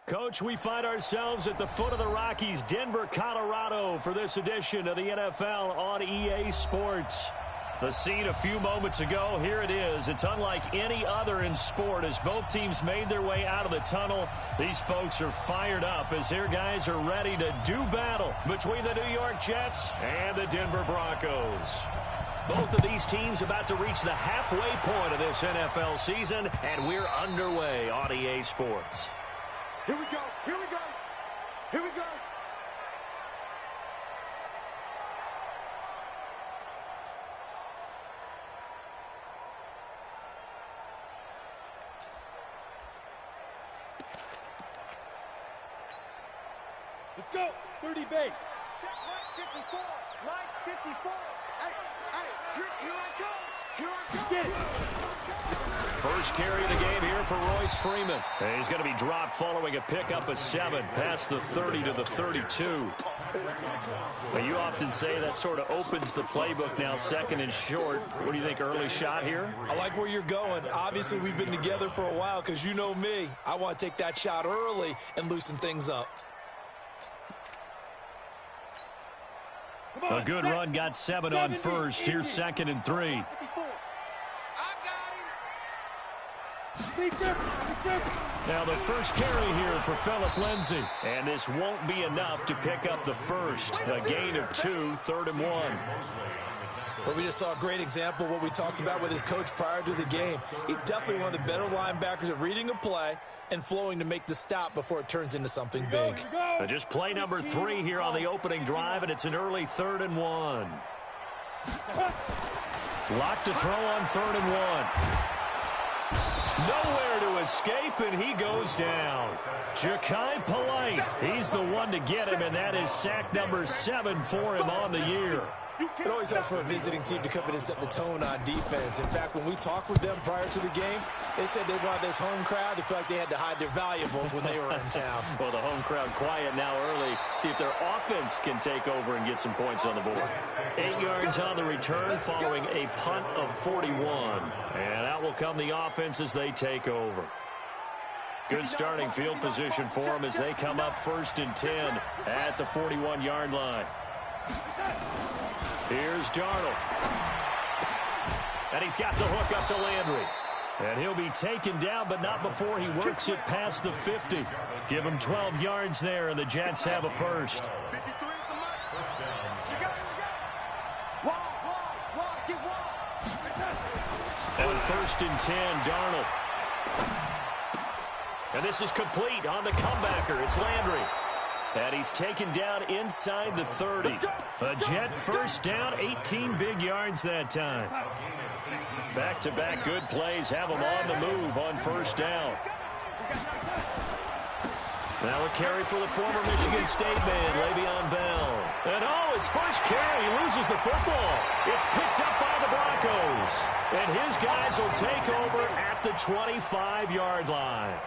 Coach, we find ourselves at the foot of the Rockies, Denver, Colorado, for this edition of the NFL on EA Sports. The scene a few moments ago, here it is. It's unlike any other in sport as both teams made their way out of the tunnel. These folks are fired up as their guys are ready to do battle between the New York Jets and the Denver Broncos. Both of these teams about to reach the halfway point of this NFL season, and we're underway on EA Sports. Here we go, here we go, here we go. Let's go, 30 base. Check line 54, line 54. Hey, here I come, here I come. Get it. First carry of the game here for Royce Freeman. And he's going to be dropped following a pickup of 7 past the 30 to the 32. But you often say that sort of opens the playbook now, second and short. What do you think, early shot here? I like where you're going. Obviously, we've been together for a while because you know me. I want to take that shot early and loosen things up. A good run, got 7 on first. Here's 2nd and 3. Now the first carry here for Phillip Lindsay. And this won't be enough to pick up the first. A gain of 2, 3rd and 1. Well, we just saw a great example of what we talked about with his coach prior to the game. He's definitely one of the better linebackers at reading a play and flowing to make the stop before it turns into something big. Just play number 3 here on the opening drive, and it's an early 3rd and 1. Locked to throw on 3rd and 1. Nowhere to escape, and he goes down. Ja'Kai Polite, he's the one to get him, and that is sack number 7 for him on the year. It always helps for a visiting team to come in and set the tone on defense. In fact, when we talked with them prior to the game, they said they wanted this home crowd to feel like they had to hide their valuables when they were in town. Well, the home crowd quiet now early. See if their offense can take over and get some points on the board. 8 yards on the return following a punt of 41. And out will come the offense as they take over. Good starting field position for them as they come up 1st and 10 at the 41-yard line. Here's Darnold. And he's got the hook up to Landry. And he'll be taken down, but not before he works it past the 50. Give him 12 yards there, and the Jets have a first. On 1st and 10, Darnold. And this is complete on the comebacker. It's Landry. And he's taken down inside the 30. A Jet first down, 18 big yards that time. Back-to-back good plays have him on the move on 1st down. Now a carry for the former Michigan State man, Le'Veon Bell. And his first carry, he loses the football. It's picked up by the Broncos. And his guys will take over at the 25-yard line.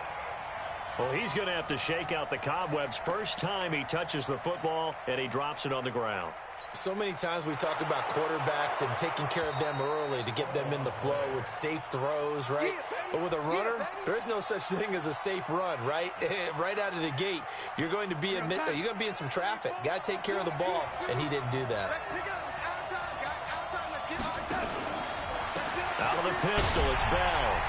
Well, he's going to have to shake out the cobwebs first time he touches the football, and he drops it on the ground. So many times we talk about quarterbacks and taking care of them early to get them in the flow with safe throws, right? But with a runner, there is no such thing as a safe run, right? Right out of the gate, you're going to be in some traffic. Got to take care of the ball, and he didn't do that. Out of the pistol, it's Bell.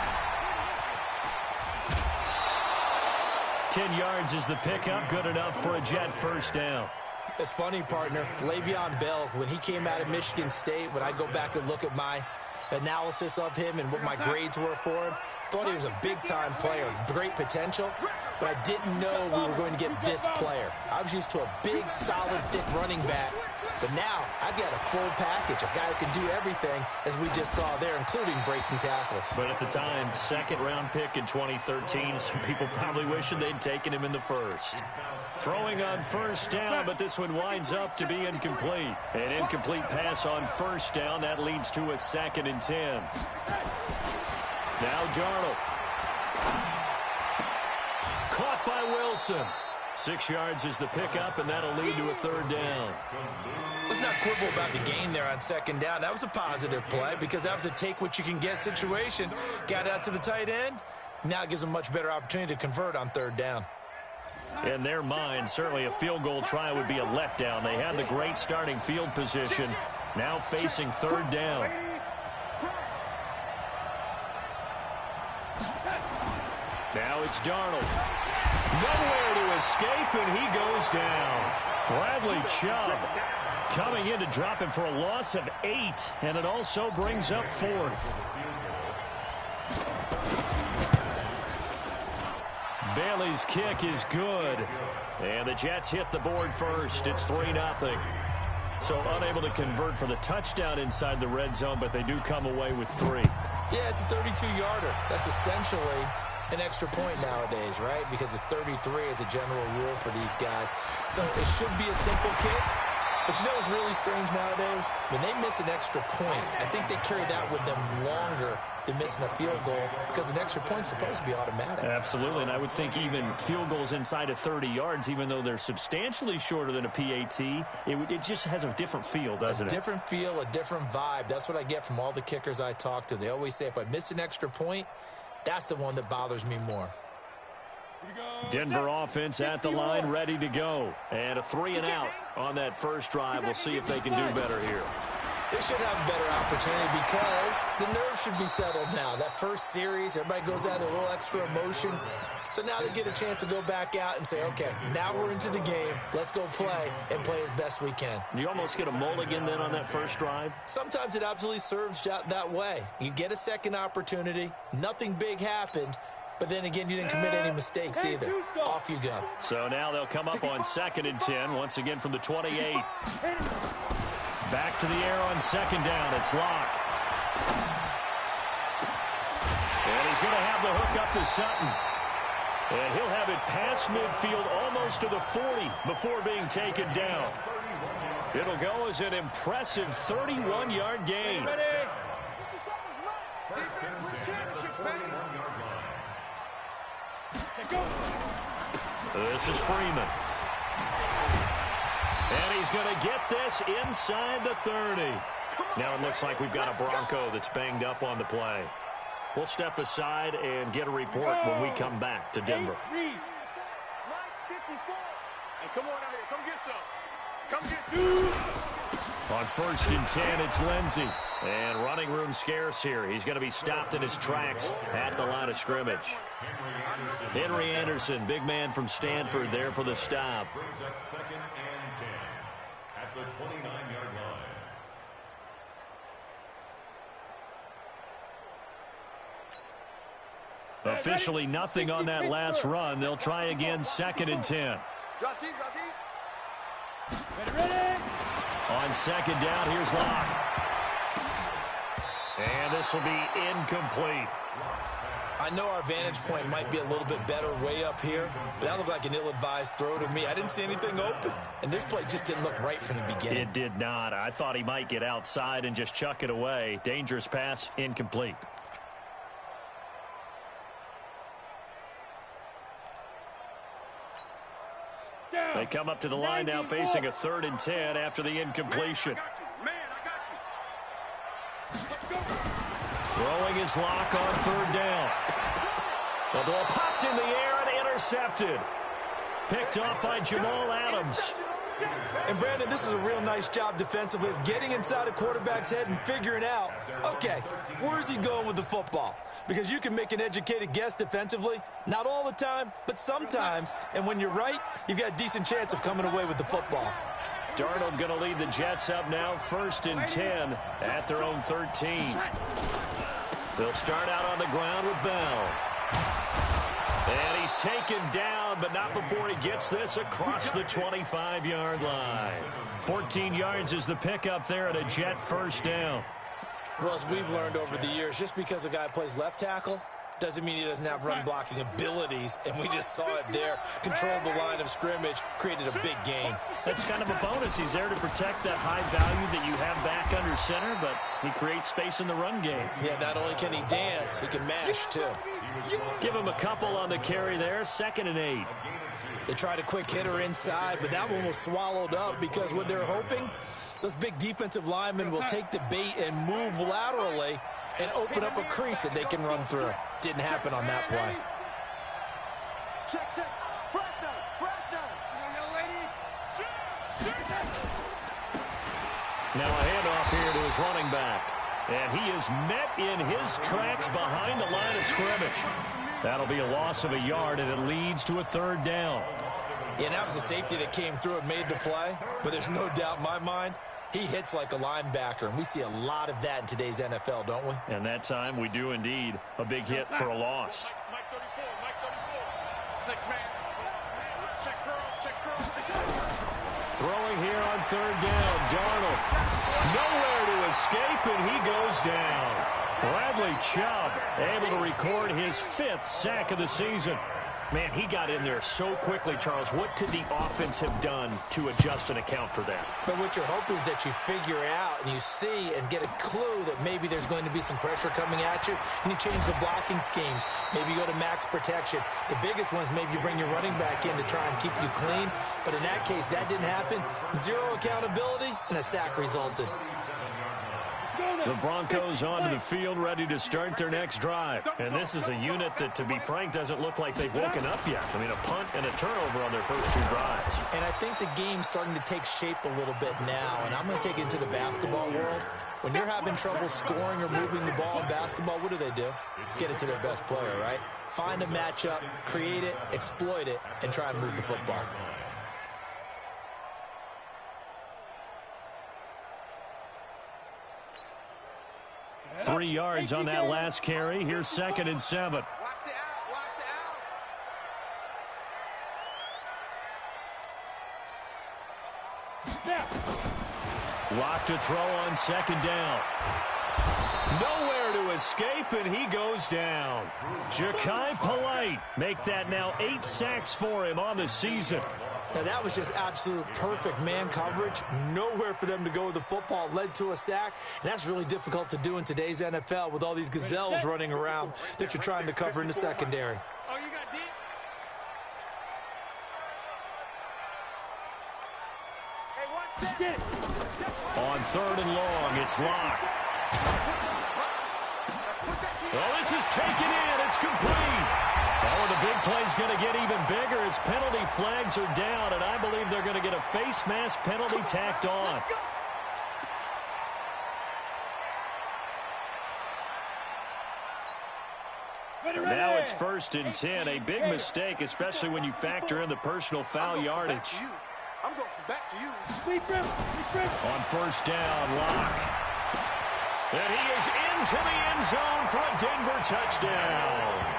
10 yards is the pickup, good enough for a Jet first down. It's funny, partner. Le'Veon Bell, when he came out of Michigan State, when I go back and look at my analysis of him and what my grades were for him, thought he was a big-time player, great potential, but I didn't know we were going to get this player. I was used to a big, solid, thick running back, but now I've got a full package, a guy who can do everything, as we just saw there, including breaking tackles. But at the time, second-round pick in 2013, some people probably wishing they'd taken him in the first. Throwing on 1st down, but this one winds up to be incomplete. An incomplete pass on 1st down. That leads to a 2nd and 10. Now Darnold. Caught by Wilson. 6 yards is the pickup, and that'll lead to a 3rd down. Let's not quibble about the gain there on 2nd down. That was a positive play because that was a take-what-you-can-get situation. Got out to the tight end. Now it gives them a much better opportunity to convert on 3rd down. In their mind, certainly a field goal try would be a letdown. They had the great starting field position, now facing third down. Now it's Darnold. Nowhere to escape, and he goes down. Bradley Chubb coming in to drop him for a loss of 8, and it also brings up 4th. Bailey's kick is good, and the Jets hit the board first. It's 3-0. So unable to convert for the touchdown inside the red zone, but they do come away with 3. Yeah, it's a 32-yarder. That's essentially an extra point nowadays, right? Because it's 33 as a general rule for these guys. So it should be a simple kick. But you know what's really strange nowadays? When they miss an extra point, I think they carry that with them longer than missing a field goal because an extra point's supposed to be automatic. Absolutely, and I would think even field goals inside of 30 yards, even though they're substantially shorter than a PAT, it just has a different feel, doesn't it? A different feel, a different vibe. That's what I get from all the kickers I talk to. They always say if I miss an extra point, that's the one that bothers me more. Denver offense at the line, ready to go. And a 3-and-out on that first drive. We'll see if they can do better here. They should have a better opportunity because the nerves should be settled now. That first series, everybody goes out with a little extra emotion. So now they get a chance to go back out and say, okay, now we're into the game. Let's go play and play as best we can. Do you almost get a mulligan then on that first drive? Sometimes it absolutely serves that way. You get a second opportunity. Nothing big happened. But then again, you didn't commit any mistakes either. Off you go. So now they'll come up on 2nd and 10, once again from the 28. Back to the air on 2nd down. It's Locke. And he's going to have the hook up to Sutton. And he'll have it past midfield almost to the 40 before being taken down. It'll go as an impressive 31-yard gain. This is Freeman. And he's going to get this inside the 30. Now it looks like we've got a Bronco that's banged up on the play. We'll step aside and get a report when we come back to Denver. Hey, come on out here. Come get some. Come get two. On 1st and 10, it's Lindsey. And running room scarce here. He's going to be stopped in his tracks at the line of scrimmage. Henry Anderson, big man from Stanford, there for the stop. Brings up 2nd and 10 at the 29-yard line. Officially nothing on that last run. They'll try again 2nd and 10. Drop deep, drop deep. Ready. On 2nd down, here's Locke. And this will be incomplete. I know our vantage point might be a little bit better way up here, but that looked like an ill-advised throw to me. I didn't see anything open, and this play just didn't look right from the beginning. It did not. I thought he might get outside and just chuck it away. Dangerous pass, incomplete. They come up to the line now facing a 3rd and 10 after the incompletion. Throwing his Lock on 3rd down. The ball popped in the air and intercepted. Picked up by Jamal Adams. And Brandon, this is a real nice job defensively of getting inside a quarterback's head and figuring out, okay, where's he going with the football? Because you can make an educated guess defensively, not all the time, but sometimes. And when you're right, you've got a decent chance of coming away with the football. Darnold going to lead the Jets up now 1st and 10 at their own 13. They'll start out on the ground with Bell. And he's taken down, but not before he gets this across the 25-yard line. 14 yards is the pickup there at a Jet 1st down. Well, as we've learned over the years, just because a guy plays left tackle doesn't mean he doesn't have run blocking abilities, and we just saw it there. Controlled the line of scrimmage, created a big gain. That's kind of a bonus. He's there to protect that high value that you have back under center, but he creates space in the run game. Yeah, not only can he dance, he can mash, too. Give him a couple on the carry there, 2nd and 8. They tried a quick hitter inside, but that one was swallowed up because what they're hoping, those big defensive linemen will take the bait and move laterally and open up a crease that they can run through. Didn't happen on that play. Check. Now a handoff here to his running back. And he is met in his tracks behind the line of scrimmage. That'll be a loss of a yard, and it leads to a 3rd down. Yeah, that was a safety that came through and made the play. But there's no doubt in my mind, he hits like a linebacker. And we see a lot of that in today's NFL, don't we? And that time we do indeed. A big hit for a loss. Mike 34, Mike 34. 6 man. Check curls. Throwing here on 3rd down. Darnold. Nowhere to escape, and he goes down. Bradley Chubb able to record his 5th sack of the season. Man, he got in there so quickly, Charles. What could the offense have done to adjust and account for that? But what you're hoping is that you figure out and you see and get a clue that maybe there's going to be some pressure coming at you, and you change the blocking schemes. Maybe you go to max protection. The biggest one is maybe you bring your running back in to try and keep you clean. But in that case, that didn't happen. 0 accountability, and a sack resulted. The Broncos onto the field, ready to start their next drive. And this is a unit that, to be frank, doesn't look like they've woken up yet. I mean, a punt and a turnover on their first 2 drives. And I think the game's starting to take shape a little bit now. And I'm going to take it into the basketball world. When you're having trouble scoring or moving the ball in basketball, what do? Get it to their best player, right? Find a matchup, create it, exploit it, and try and move the football. Three yards on that last carry. Here's 2nd and 7. Lock to throw on 2nd down. Nowhere to escape, and he goes down. Ja'Kai Polite make that now 8 sacks for him on the season. Now, that was just absolute perfect man coverage. Nowhere for them to go with the football. Led to a sack. And that's really difficult to do in today's NFL with all these gazelles running around that you're trying to cover in the secondary. Oh, you got deep? Hey, watch that. On 3rd and long, it's Locke. Oh, this is taken in. It's complete. Oh, the big play's going to get even bigger as penalty flags are down, and I believe they're going to get a face mask penalty tacked on. Now it's 1st and 10. A big mistake, especially when you factor in the personal foul yardage. I'm going back to you. On 1st down, Locke. And he is into the end zone for a Denver touchdown.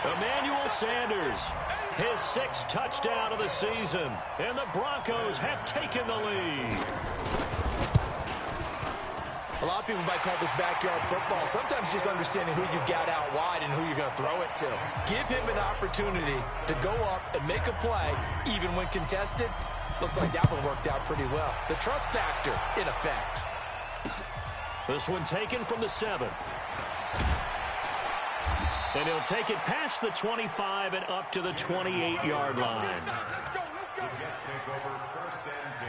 Emmanuel Sanders, his 6th touchdown of the season, and the Broncos have taken the lead. A lot of people might call this backyard football. Sometimes just understanding who you've got out wide and who you're going to throw it to. Give him an opportunity to go up and make a play, even when contested. Looks like that one worked out pretty well. The trust factor in effect. This one taken from the 7. And he'll take it past the 25 and up to the 28-yard line. The Jets take over 1st and 10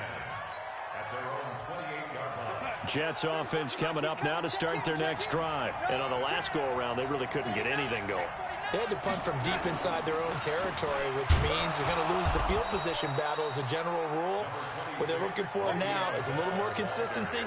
at their own 28-yard line. Jets offense coming up now to start their next drive. And on the last go-around, they really couldn't get anything going. They had to punt from deep inside their own territory, which means you're going to lose the field position battle as a general rule. What they're looking for now is a little more consistency.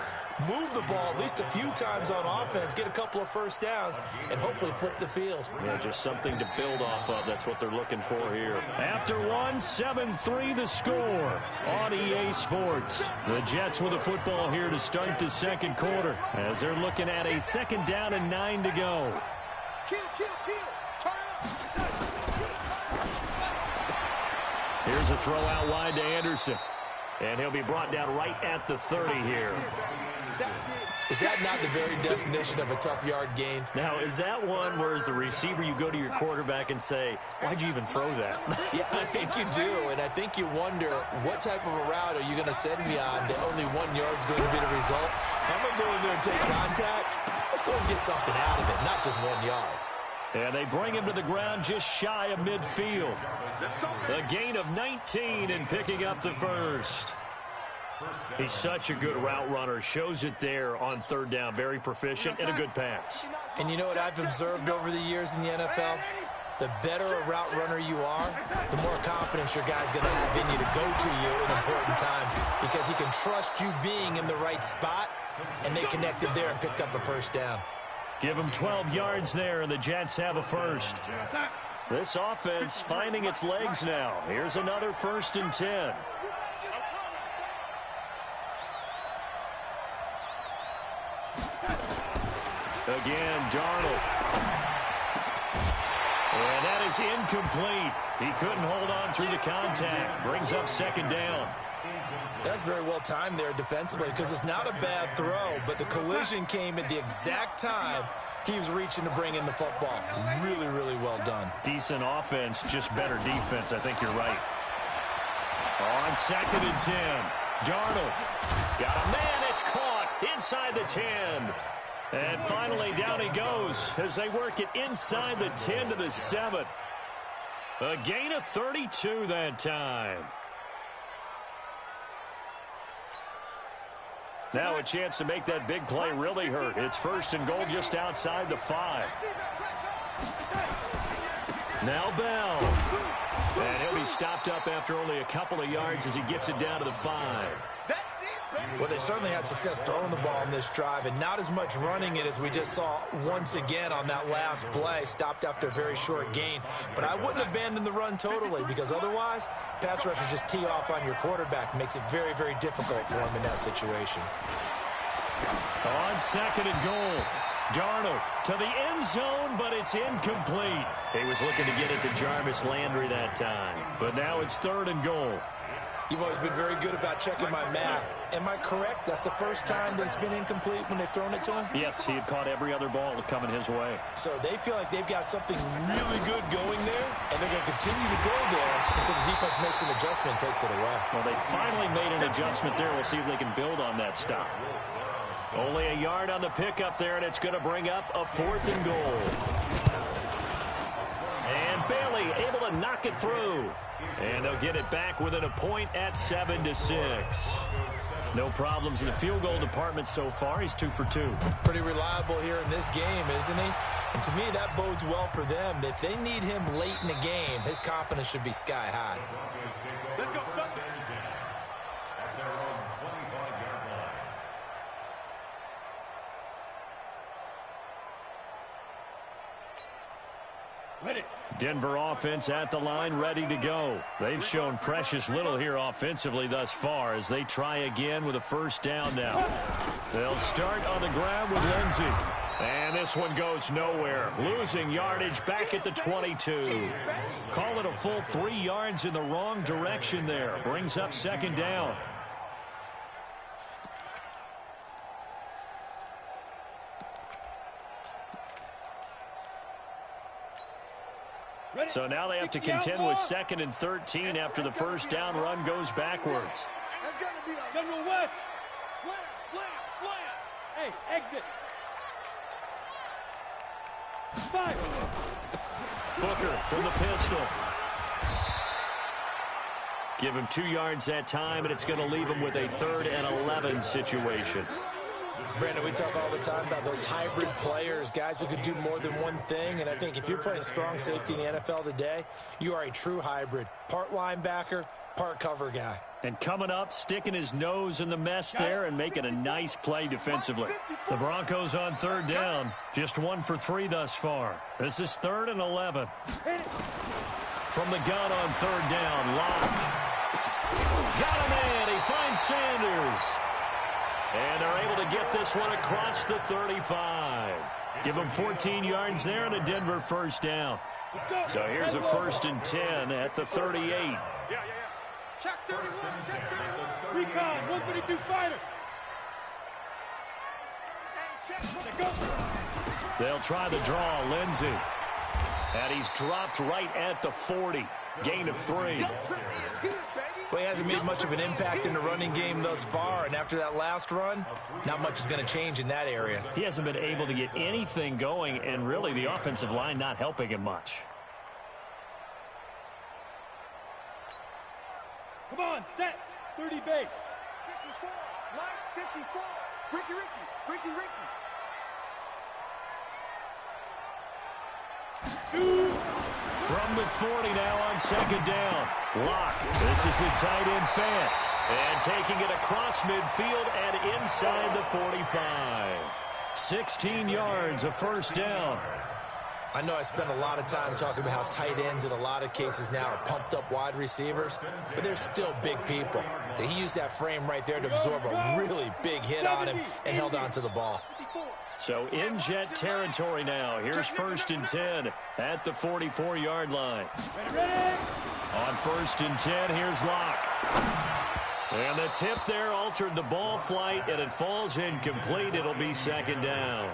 Move the ball at least a few times on offense, get a couple of 1st downs, and hopefully flip the field. Yeah, just something to build off of. That's what they're looking for here. After one, 7-3 the score on EA Sports. The Jets with the football here to start the 2nd quarter as they're looking at a 2nd down and 9 to go. Kill. Here's a throw out wide to Anderson. And he'll be brought down right at the 30 here. Is that not the very definition of a tough yard gain? Now, is that one where as the receiver you go to your quarterback and say, why'd you even throw that? Yeah, I think you do, and I think you wonder what type of a route are you going to send me on that only 1 yard's going to be the result? If I'm going to go in there and take contact, let's go and get something out of it, not just 1 yard. And they bring him to the ground just shy of midfield. A gain of 19 and picking up the 1st. He's such a good route runner. Shows it there on 3rd down. Very proficient and a good pass. And you know what I've observed over the years in the NFL? the better a route runner you are, the more confidence your guy's going to have in you to go to you in important times because he can trust you being in the right spot, and they connected there and picked up a first down. Give him 12 yards there, and the Jets have a first. This offense finding its legs now. Here's another 1st and 10. Again, Darnold. And that is incomplete. He couldn't hold on through the contact. Brings up 2nd down. That's very well timed there defensively because it's not a bad throw, but the collision came at the exact time he was reaching to bring in the football. Really, really well done. Decent offense, just better defense. I think you're right. On 2nd and 10. Darnold. Got a man. It's caught inside the 10. And finally, down he goes as they work it inside the 10 to the 7. A gain of 32 that time. Now a chance to make that big play really hurt. It's 1st and goal just outside the 5. Now Bell. And he'll be stopped up after only a couple of yards as he gets it down to the 5. Well, they certainly had success throwing the ball in this drive and not as much running it as we just saw once again on that last play. Stopped after a very short gain. But I wouldn't abandon the run totally because otherwise, pass rushers just tee off on your quarterback. Makes it very, very difficult for him in that situation. On 2nd and goal. Darnold to the end zone, but it's incomplete. He was looking to get it to Jarvis Landry that time. But now it's 3rd and goal. You've always been very good about checking my math. Am I correct? That's the first time that it's been incomplete when they've thrown it to him? Yes, he had caught every other ball coming his way. So they feel like they've got something really good going there, and they're going to continue to go there until the defense makes an adjustment and takes it away. Well, they finally made an adjustment there. We'll see if they can build on that stop. Only a yard on the pickup there, and it's going to bring up a 4th and goal. And Bailey able to knock it through. And they'll get it back within a point at 7-6. No problems in the field goal department so far. He's 2 for 2. Pretty reliable here in this game, isn't he? And to me, that bodes well for them. If they need him late in the game, his confidence should be sky high. Let's go. Denver offense at the line, ready to go. They've shown precious little here offensively thus far as they try again with a 1st down now. They'll start on the ground with Lindsey. And this one goes nowhere. Losing yardage back at the 22. Call it a full 3 yards in the wrong direction there. Brings up 2nd down. So now they have to contend with 2nd and 13 after the 1st down run goes backwards. General West. Slam. Hey, exit. 5. Booker from the pistol. Give him 2 yards that time, and it's going to leave him with a 3rd and 11 situation. Brandon, we talk all the time about those hybrid players, guys who could do more than one thing, and I think if you're playing strong safety in the NFL today, you are a true hybrid. Part linebacker, part cover guy. And coming up, sticking his nose in the mess there and making a nice play defensively. The Broncos on 3rd down, just 1 for 3 thus far. This is 3rd and 11. From the gun on 3rd down, Locke. Got a man, he finds Sanders. And they're able to get this one across the 35. Give them 14 yards there and a Denver 1st down. So here's a 1st and 10 at the 38. Check 31. Check 31. Recon, 132 fighter. They'll try the draw, Lindsey. And he's dropped right at the 40. Gain of 3. Well, he hasn't made much of an impact in the running game thus far, and after that last run, not much is going to change in that area. He hasn't been able to get anything going, and really the offensive line not helping him much. Come on, set. 30 base. 54. Line 54. Ricky. 2. From the 40 now on second down. Locke, this is the tight end Fant. And taking it across midfield and inside the 45. 16 yards, a first down. I know I spent a lot of time talking about how tight ends in a lot of cases now are pumped up wide receivers, but they're still big people. He used that frame right there to absorb a really big hit on him and held on to the ball. So in jet territory now. Here's 1st and 10 at the 44-yard line. On 1st and 10, here's Locke. And the tip there altered the ball flight, and it falls incomplete. It'll be 2nd down.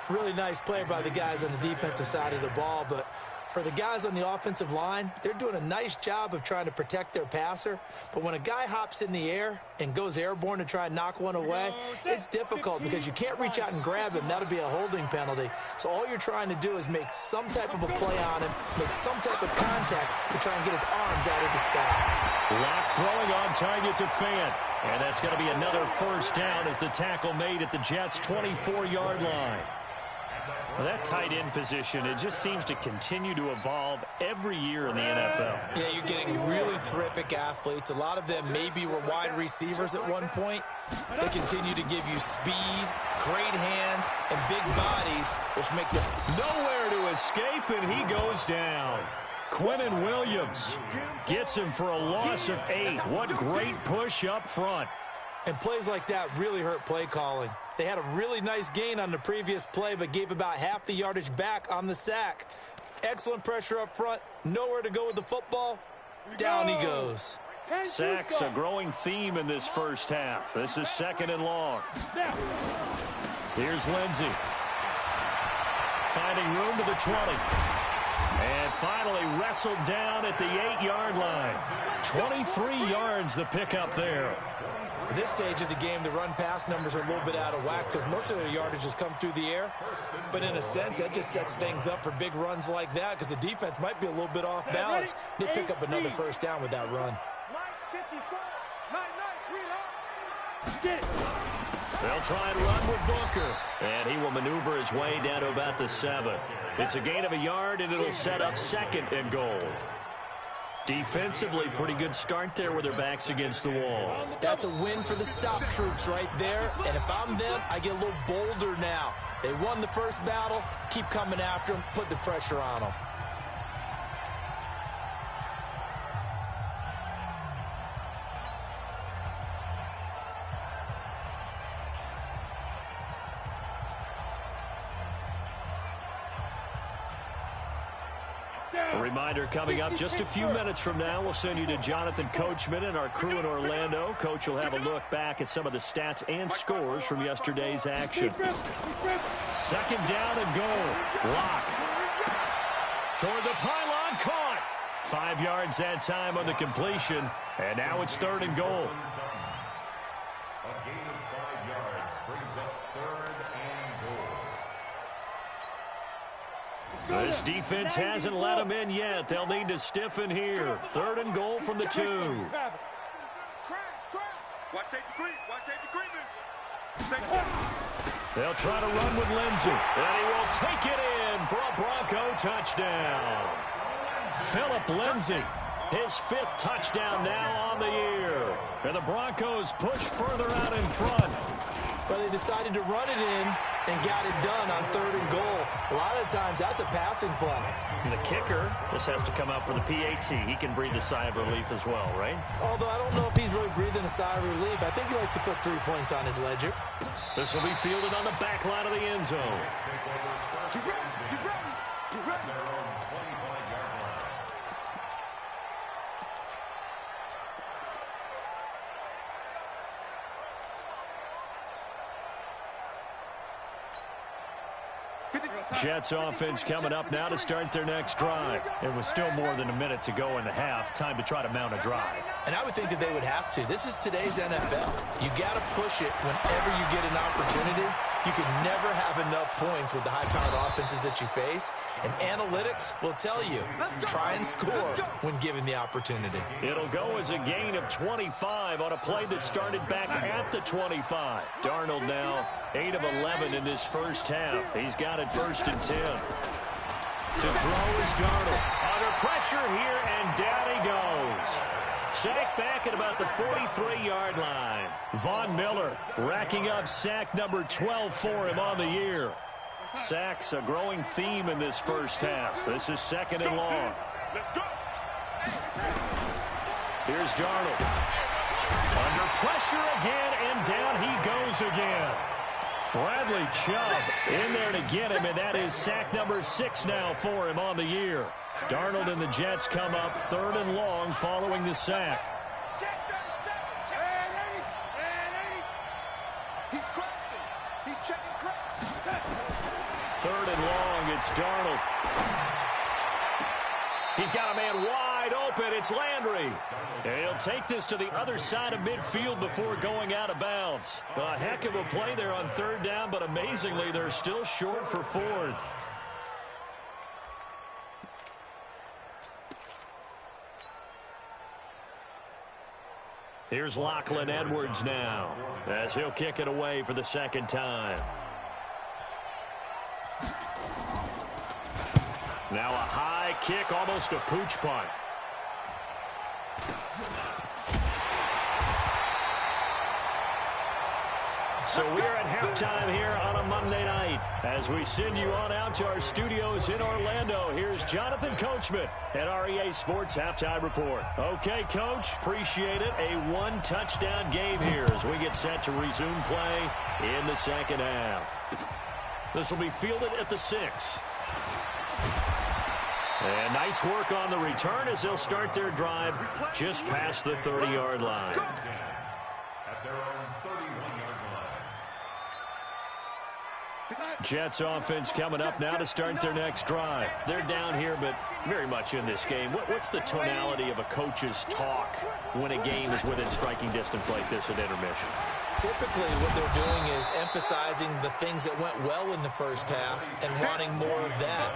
Really nice play by the guys on the defensive side of the ball, but for the guys on the offensive line, they're doing a nice job of trying to protect their passer. But when a guy hops in the air and goes airborne to try and knock one away, it's difficult because you can't reach out and grab him. That'll be a holding penalty. So all you're trying to do is make some type of a play on him, make some type of contact to try and get his arms out of the sky. Locke throwing on target to Fant. And that's going to be another first down as the tackle made at the Jets' 24-yard line. Well, that tight end position, it just seems to continue to evolve every year in the NFL. Yeah, you're getting really terrific athletes. A lot of them maybe were wide receivers at one point. They continue to give you speed, great hands, and big bodies, which make them nowhere to escape, and he goes down. Quinnen Williams gets him for a loss of 8. What great push up front. And plays like that really hurt play calling. They had a really nice gain on the previous play, but gave about half the yardage back on the sack. Excellent pressure up front. Nowhere to go with the football. Down he goes. Sacks a growing theme in this first half. This is 2nd and long. Here's Lindsey. Finding room to the 20. And finally wrestled down at the 8-yard line. 23 yards the pickup there. At this stage of the game, the run-pass numbers are a little bit out of whack because most of their yardage has come through the air. But in a sense, that just sets things up for big runs like that because the defense might be a little bit off balance. They pick up another first down with that run. They'll try and run with Booker. And he will maneuver his way down to about the 7. It's a gain of a yard, and it'll set up 2nd and goal. Defensively, pretty good start there with their backs against the wall. That's a win for the stop troops right there. And if I'm them, I get a little bolder now. They won the first battle. Keep coming after them. Put the pressure on them. A reminder coming up just a few minutes from now, we'll send you to Jonathan Coachman and our crew in Orlando. Coach will have a look back at some of the stats and scores from yesterday's action. 2nd down and goal. Locke. Toward the pylon, caught. 5 yards that time on the completion. And now it's 3rd and goal. A gain of 5 yards brings up 3rd and goal. This defense hasn't let them in yet. They'll need to stiffen here. 3rd and goal from the 2. Watch safety creep. Watch safety creeping. They'll try to run with Lindsey. And he will take it in for a Bronco touchdown. Philip Lindsey, his 5th touchdown now on the year. And the Broncos push further out in front. Well, they decided to run it in and got it done on 3rd and goal. A lot of times, that's a passing play. And the kicker, this has to come out for the PAT. He can breathe a sigh of relief as well, right? Although I don't know if he's really breathing a sigh of relief. I think he likes to put 3 points on his ledger. This will be fielded on the back line of the end zone. Get ready. Get ready. Get ready. Their own 25-yard line. Jets offense coming up now to start their next drive. It was still more than a minute to go in the half. Time to try to mount a drive. And I would think that they would have to. This is today's NFL. You got to push it whenever you get an opportunity. You can never have enough points with the high-powered offenses that you face. And analytics will tell you, try and score when given the opportunity. It'll go as a gain of 25 on a play that started back at the 25. Darnold now 8 of 11 in this first half. He's got it 1st and 10. To throw is Darnold. Under pressure here, and down he goes. Sack back at about the 43-yard line. Von Miller racking up sack number 12 for him on the year. Sacks a growing theme in this first half. This is second and long. Let's go. Here's Darnold. Under pressure again, and down he goes again. Bradley Chubb in there to get him, and that is sack number 6 now for him on the year. Darnold and the Jets come up third and long following the sack. He's crossing. He's checking cross. Third and long, it's Darnold. He's got a man wide open. It's Landry. And he'll take this to the other side of midfield before going out of bounds. A heck of a play there on third down, but amazingly, they're still short for fourth. Here's Lachlan Edwards now, as he'll kick it away for the second time. Now a high kick, almost a pooch punt. So we're at halftime here on a Monday night. As we send you on out to our studios in Orlando, here's Jonathan Coachman at our EA Sports Halftime Report. Okay, Coach, appreciate it. A one-touchdown game here as we get set to resume play in the second half. This will be fielded at the 6. And nice work on the return as they'll start their drive just past the 30-yard line. At their own 31-yard line. Jets offense coming up now to start their next drive. They're down here, but very much in this game. What's the tonality of a coach's talk when a game is within striking distance like this at intermission? Typically, what they're doing is emphasizing the things that went well in the first half and wanting more of that.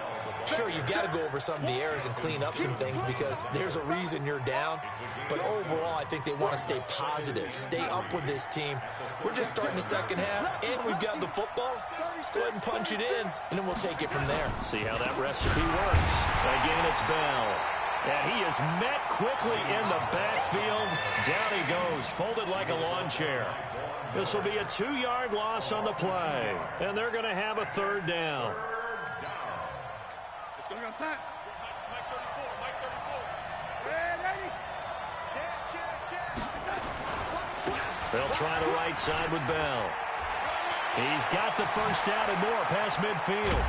Sure, you've got to go over some of the errors and clean up some things because there's a reason you're down. But overall, I think they want to stay positive, stay up with this team. We're just starting the second half, and we've got the football. Let's go ahead and punch it in, and then we'll take it from there. See how that recipe works. Again, it's Bell. And he is met quickly in the backfield. Down he goes, folded like a lawn chair. This will be a 2-yard loss on the play, and they're going to have a third down. It's going to go outside. Mike 34, Mike 34. They'll try the right side with Bell. He's got the first down and more past midfield.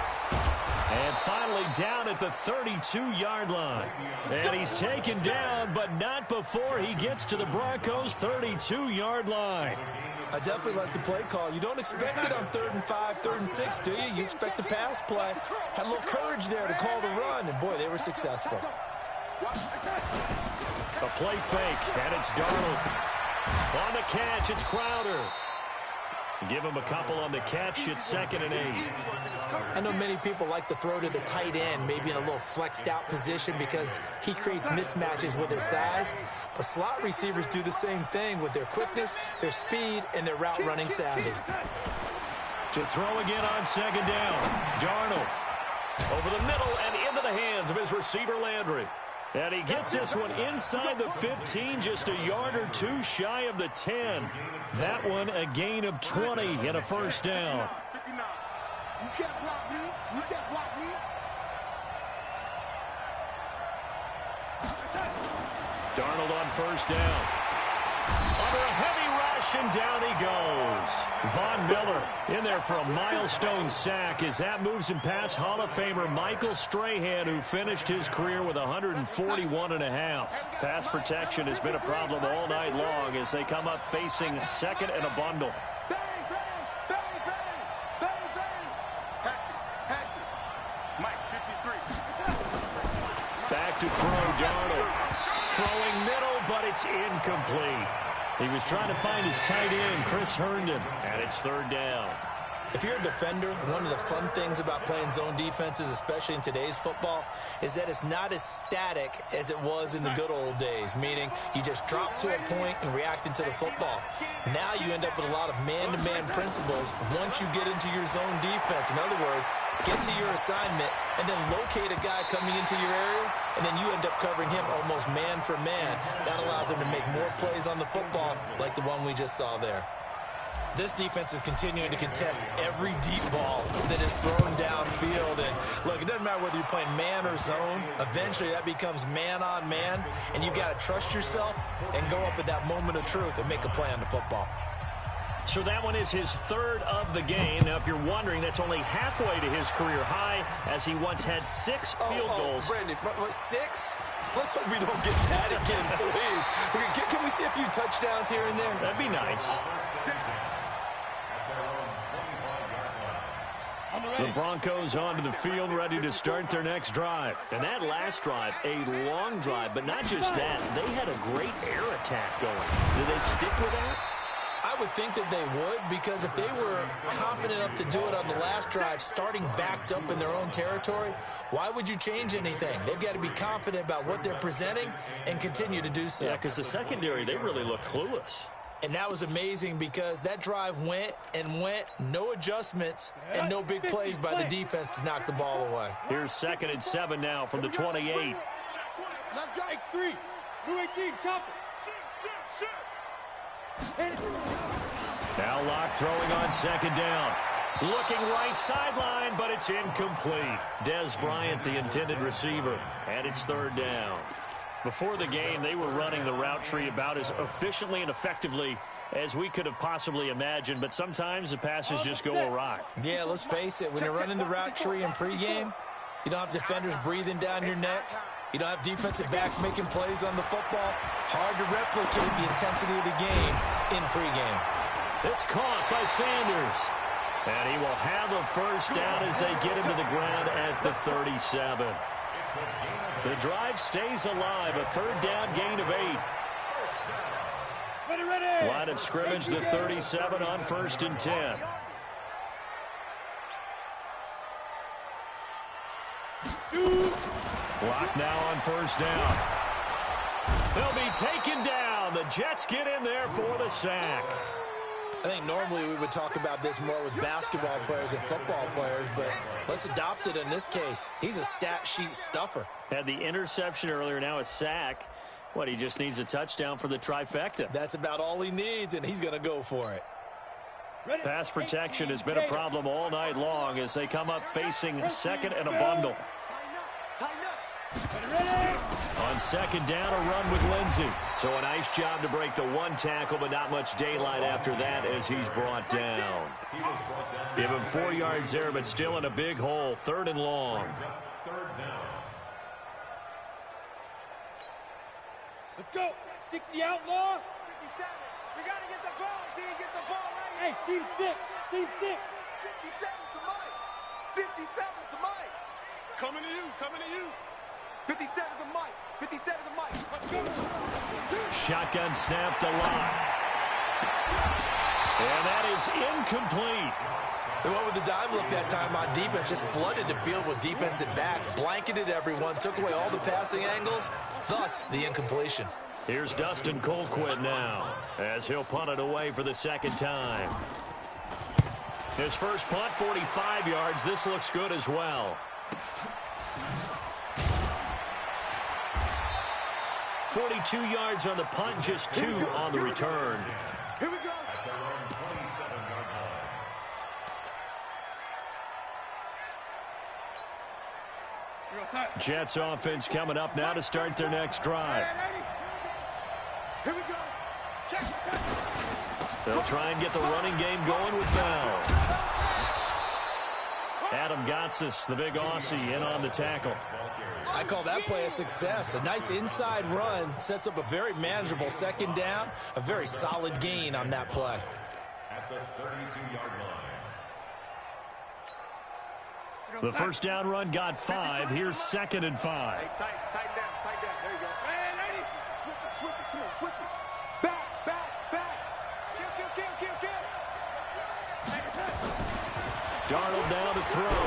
And finally down at the 32-yard line. And he's taken down, but not before he gets to the Broncos' 32-yard line. I definitely like the play call. You don't expect it on 3rd and 5, 3rd and 6, do you? You expect a pass play. Had a little courage there to call the run, and boy, they were successful. A play fake, and it's Darnold. On the catch, it's Crowder. Give him a couple on the catch. It's 2nd and 8. I know many people like to throw to the tight end, maybe in a little flexed out position because he creates mismatches with his size. But slot receivers do the same thing with their quickness, their speed, and their route running savvy. To throw again on 2nd down. Darnold over the middle and into the hands of his receiver Landry. And he gets this one inside the 15, just a yard or two shy of the 10. That one a gain of 20 and a first down. 59. You can't block me. You can't block me. Darnold on first down. Under a heavy rush, and down he goes. Von Miller in there for a milestone sack as that moves him past Hall of Famer Michael Strahan, who finished his career with 141.5. Pass protection has been a problem all night long as they come up facing 2nd and a bundle. Bang, bang, bang, bang, bang, bang. Hatchet. Mike 53. Back to throw, Darnold. Throwing middle, but it's incomplete. He was trying to find his tight end, Chris Herndon, and it's 3rd down. If you're a defender, one of the fun things about playing zone defenses, especially in today's football, is that it's not as static as it was in the good old days, meaning you just dropped to a point and reacted to the football. Now you end up with a lot of man-to-man principles once you get into your zone defense. In other words, get to your assignment, and then locate a guy coming into your area, and then you end up covering him almost man for man. That allows him to make more plays on the football like the one we just saw there. This defense is continuing to contest every deep ball that is thrown downfield. And look, it doesn't matter whether you're playing man or zone. Eventually, that becomes man on man, and you've got to trust yourself and go up at that moment of truth and make a play on the football. So that one is his third of the game. Now, if you're wondering, that's only halfway to his career high, as he once had 6 field goals. Brandon, 6? Let's hope we don't get that again, please. Can we see a few touchdowns here and there? That'd be nice. The Broncos onto the field, ready to start their next drive. And that last drive, a long drive, but not just that. They had a great air attack going. Do they stick with that? I would think that they would, because if they were confident enough to do it on the last drive, starting backed up in their own territory, why would you change anything? They've got to be confident about what they're presenting and continue to do so. Yeah, because the secondary, they really look clueless. And that was amazing because that drive went and went, no adjustments, and no big plays by the defense to knock the ball away. Here's 2nd and 7 now from the 28. Let's go. X3. Blue 18, chop it. Now Locke throwing on 2nd down. Looking right sideline, but it's incomplete. Dez Bryant, the intended receiver, and it's 3rd down. Before the game, they were running the route tree about as efficiently and effectively as we could have possibly imagined, but sometimes the passes just go awry. Yeah, let's face it. When you're running the route tree in pregame, you don't have defenders breathing down your neck. You don't have defensive backs making plays on the football. Hard to replicate the intensity of the game in pregame. It's caught by Sanders. And he will have a 1st down as they get him to the ground at the 37. The drive stays alive, a 3rd down gain of 8. Ready. Line of scrimmage, the 37 on 1st and 10. Block now on 1st down. They'll be taken down. The Jets get in there for the sack. I think normally we would talk about this more with basketball players and football players, but let's adopt it in this case. He's a stat sheet stuffer. Had the interception earlier, now a sack. What, he just needs a touchdown for the trifecta. That's about all he needs, and he's going to go for it. Pass protection has been a problem all night long as they come up facing 2nd and a bundle. On 2nd down, a run with Lindsey. So a nice job to break the 1 tackle, but not much daylight after that as he's brought down. Give him 4 yards there, but still in a big hole. 3rd and long. Let's go. 60 outlaw. 57. We got to get the ball. Didn't get the ball right. Hey, seam 6. Seam 6. 57's the mic. 57's the mic. Coming to you. Coming to you. 57's the mic. 57's the mic. Let's go. Shotgun snap to Locke. And that is incomplete. They went with the dime look that time on defense, just flooded the field with defensive backs, blanketed everyone, took away all the passing angles, thus the incompletion. Here's Dustin Colquitt now, as he'll punt it away for the 2nd time. His first punt, 45 yards. This looks good as well. 42 yards on the punt, just 2 on the return. Here we go. Jets offense coming up now to start their next drive. Here we go. Check. They'll try and get the running game going with Bell. Adam Gotsis, the big Aussie, in on the tackle. I call that play a success. A nice inside run sets up a very manageable 2nd down, a very solid gain on that play. At the 32-yard line. The 1st down run got 5. Here's 2nd and 5. Hey, tight down. There you go. Hey, ladies. Switch it. Come on, switch it. Back. Kill. Darnold down to throw.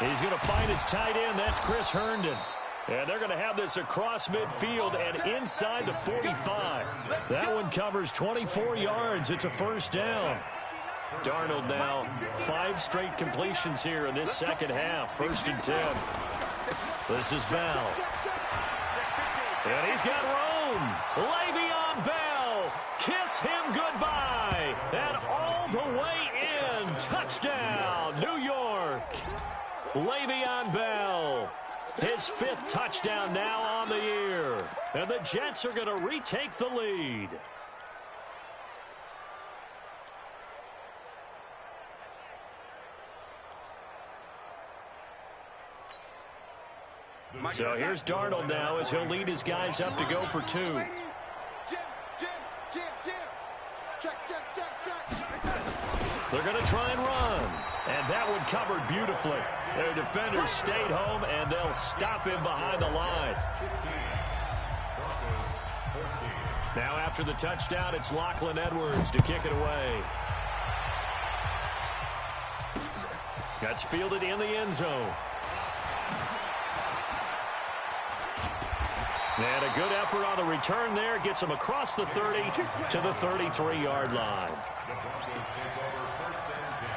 He's going to find his tight end. That's Chris Herndon. And they're going to have this across midfield and inside the 45. That one covers 24 yards. It's a 1st down. Darnold now 5 straight completions here in this second half. 1st and 10. This is Bell. And he's got room. Le'Veon Bell. Kiss him goodbye. And all the way in. Touchdown, New York. Le'Veon Bell. His 5th touchdown now on the year. And the Jets are going to retake the lead. So here's Darnold now as he'll lead his guys up to go for 2. They're going to try and run. And that one covered beautifully. Their defenders stayed home, and they'll stop him behind the line. Now after the touchdown, it's Lachlan Edwards to kick it away. That's fielded in the end zone. And a good effort on the return there. Gets him across the 30 to the 33-yard line. The Broncos take over 1st and 10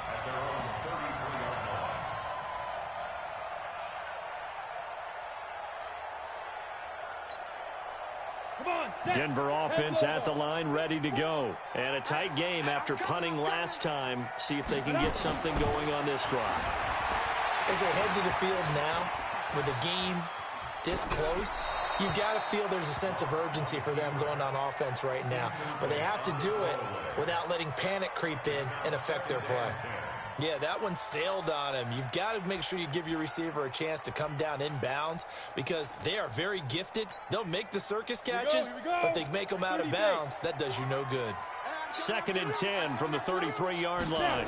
at their own 33-yard line. Denver offense at the line, ready to go. And a tight game after punting last time. See if they can get something going on this drive. As they head to the field now, with the game this close, you've got to feel there's a sense of urgency for them going on offense right now. But they have to do it without letting panic creep in and affect their play. Yeah, that one sailed on him. You've got to make sure you give your receiver a chance to come down inbounds because they are very gifted. They'll make the circus catches, but they make them out of bounds. That does you no good. 2nd and 10 from the 33-yard line.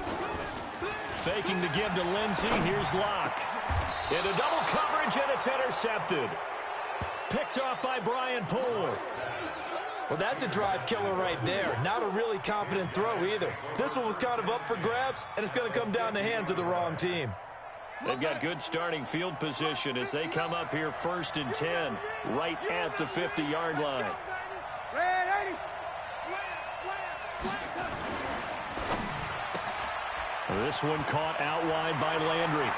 Faking the give to Lindsey. Here's Locke. Into double coverage, and it's intercepted. Picked off by Brian Poole. Well, that's a drive killer right there. Not a really confident throw either. This one was kind of up for grabs, and it's going to come down the hands of the wrong team. They've got good starting field position as they come up here 1st and 10, right at the 50-yard line. This one caught out wide by Landry.